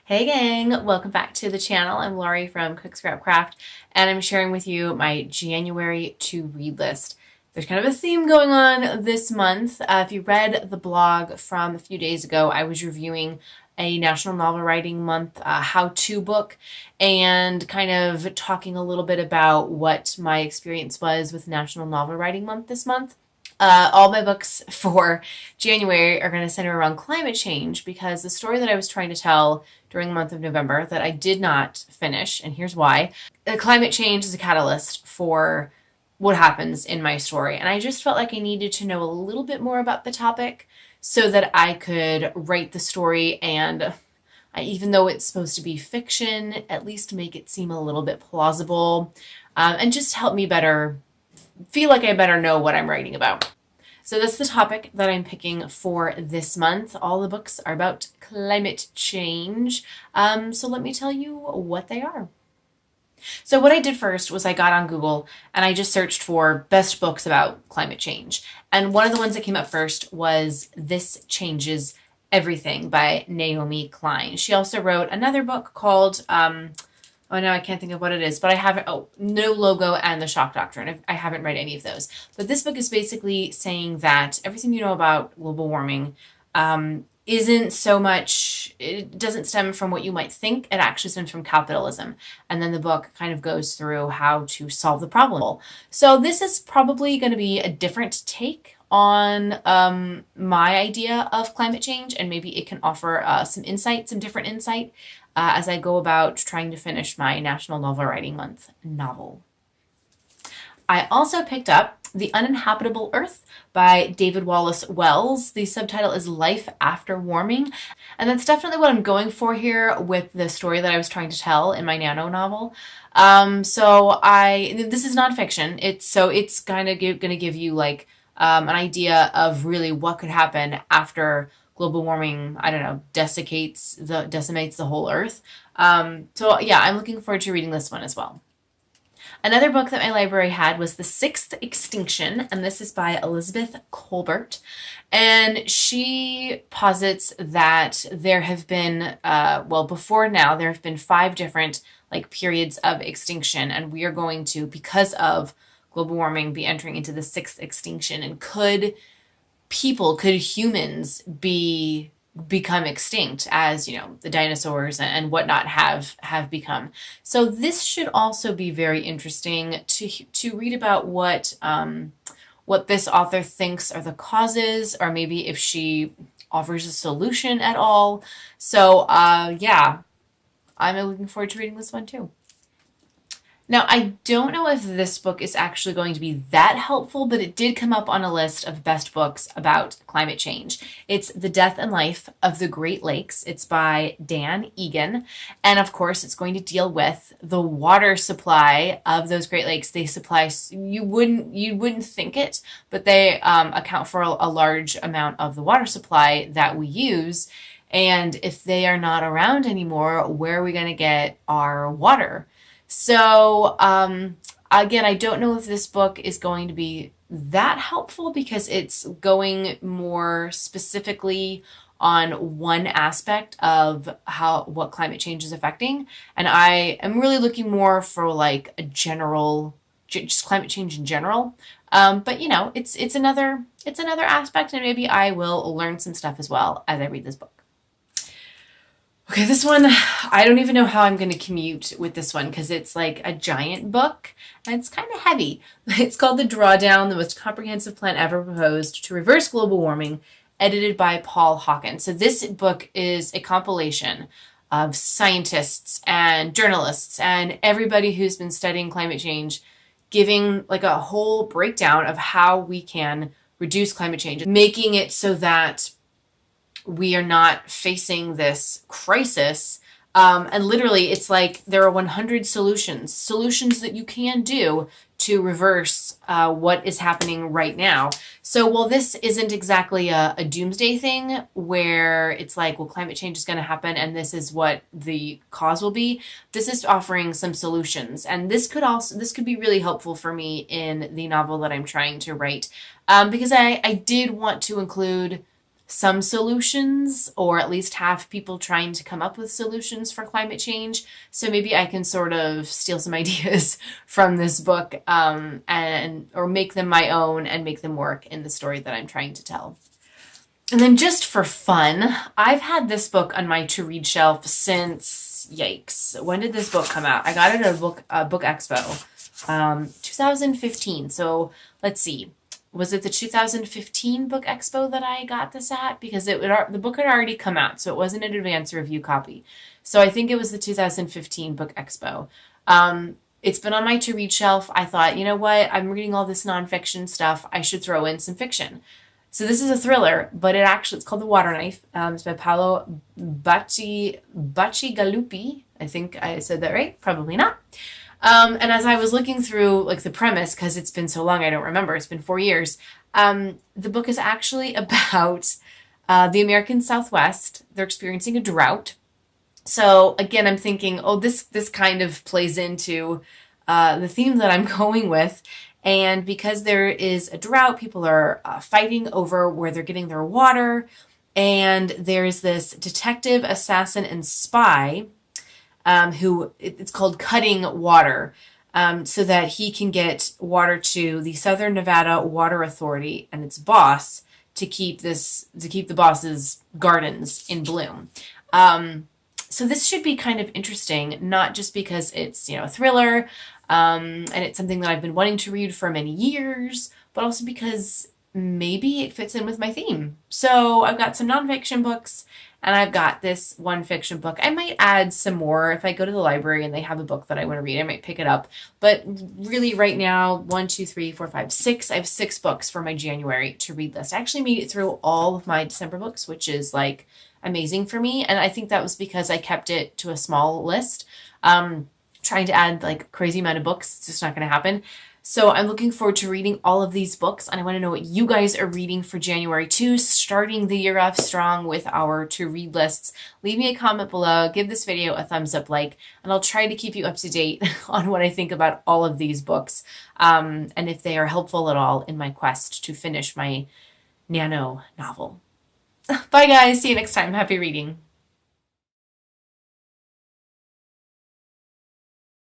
Hey gang, welcome back to the channel. I'm Laurie from Quick Scrap Craft, and I'm sharing with you my January to read list. There's kind of a theme going on this month. If you read the blog from a few days ago, I was reviewing a National Novel Writing Month how-to book and kind of talking a little bit about what my experience was with National Novel Writing Month this month. All my books for January are going to center around climate change because the story that I was trying to tell during the month of November that I did not finish, and here's why. Climate change is a catalyst for what happens in my story, and I just felt like I needed to know a little bit more about the topic so that I could write the story and even though it's supposed to be fiction, at least make it seem a little bit plausible and just help me feel like I better know what I'm writing about. So that's the topic that I'm picking for this month. All the books are about climate change. So let me tell you what they are. So what I did first was I got on Google and I just searched for best books about climate change. And one of the ones that came up first was This Changes Everything by Naomi Klein. She also wrote another book called oh, no, I can't think of what it is, but I haven't, No Logo and The Shock Doctrine. I haven't read any of those. But this book is basically saying that everything you know about global warming isn't so much, it doesn't stem from what you might think. It actually stems from capitalism. And then the book kind of goes through how to solve the problem. So this is probably going to be a different take on my idea of climate change, and maybe it can offer some different insight as I go about trying to finish my National Novel Writing Month novel. I also picked up The Uninhabitable Earth by David Wallace Wells. The subtitle is Life After Warming, and that's definitely what I'm going for here with the story that I was trying to tell in my nano novel. This is nonfiction. It's kind of going to give you like an idea of really what could happen after global warming, I don't know, decimates the whole earth. I'm looking forward to reading this one as well. Another book that my library had was The Sixth Extinction, and this is by Elizabeth Colbert. And she posits that there have been, before now, there have been 5 different periods of extinction, and we are going to, because of global warming, be entering into the 6th extinction. And could humans become extinct as, the dinosaurs and whatnot have become. So this should also be very interesting to read about what this author thinks are the causes, or maybe if she offers a solution at all. So I'm looking forward to reading this one too. Now, I don't know if this book is actually going to be that helpful, but it did come up on a list of best books about climate change. It's The Death and Life of the Great Lakes. It's by Dan Egan. And of course, it's going to deal with the water supply of those Great Lakes. They supply, you wouldn't think it, but they account for a large amount of the water supply that we use. And if they are not around anymore, where are we going to get our water? So, again, I don't know if this book is going to be that helpful because it's going more specifically on one aspect of what climate change is affecting. And I am really looking more for like a general, just climate change in general. But it's another aspect, and maybe I will learn some stuff as well as I read this book. Okay, this one, I don't even know how I'm going to commute with this one because it's like a giant book and it's kind of heavy. It's called The Drawdown, the most comprehensive plan ever proposed to reverse global warming, edited by Paul Hawkins. So this book is a compilation of scientists and journalists and everybody who's been studying climate change, giving like a whole breakdown of how we can reduce climate change, making it so that we are not facing this crisis. And literally, it's like there are 100 solutions that you can do to reverse what is happening right now. So while this isn't exactly a doomsday thing where it's like, well, climate change is going to happen and this is what the cause will be, this is offering some solutions. And this could be really helpful for me in the novel that I'm trying to write, because I did want to include some solutions, or at least have people trying to come up with solutions for climate change. So maybe I can sort of steal some ideas from this book, and or make them my own and make them work in the story that I'm trying to tell. And then just for fun, I've had this book on my to read shelf since, yikes, when did this book come out? I got it at a book expo, 2015. So let's see. Was it the 2015 book expo that I got this at? Because the book had already come out, so it wasn't an advance review copy. So I think it was the 2015 book expo. It's been on my to read shelf. I thought, you know what? I'm reading all this nonfiction stuff. I should throw in some fiction. So this is a thriller, but it's called The Water Knife. It's by Paolo Bacigalupi. I think I said that right. Probably not. And as I was looking through like the premise, because it's been so long, I don't remember. It's been 4 years. The book is actually about the American Southwest. They're experiencing a drought. So again, I'm thinking, oh, this kind of plays into the theme that I'm going with. And because there is a drought, people are fighting over where they're getting their water. And there's this detective, assassin, and spy who it's called Cutting Water, so that he can get water to the Southern Nevada Water Authority and its boss to keep the boss's gardens in bloom. So this should be kind of interesting, not just because it's, a thriller, and it's something that I've been wanting to read for many years, but also because maybe it fits in with my theme. So I've got some nonfiction books, and I've got this one fiction book. I might add some more if I go to the library and they have a book that I want to read. I might pick it up. But really right now, 1, 2, 3, 4, 5, 6. I have 6 books for my January to read list. I actually made it through all of my December books, which is like amazing for me. And I think that was because I kept it to a small list. Trying to add like crazy amount of books, it's just not going to happen. So I'm looking forward to reading all of these books, and I want to know what you guys are reading for January 2, starting the year off strong with our to-read lists. Leave me a comment below, give this video a thumbs up, and I'll try to keep you up to date on what I think about all of these books, and if they are helpful at all in my quest to finish my nano novel. Bye guys, see you next time. Happy reading.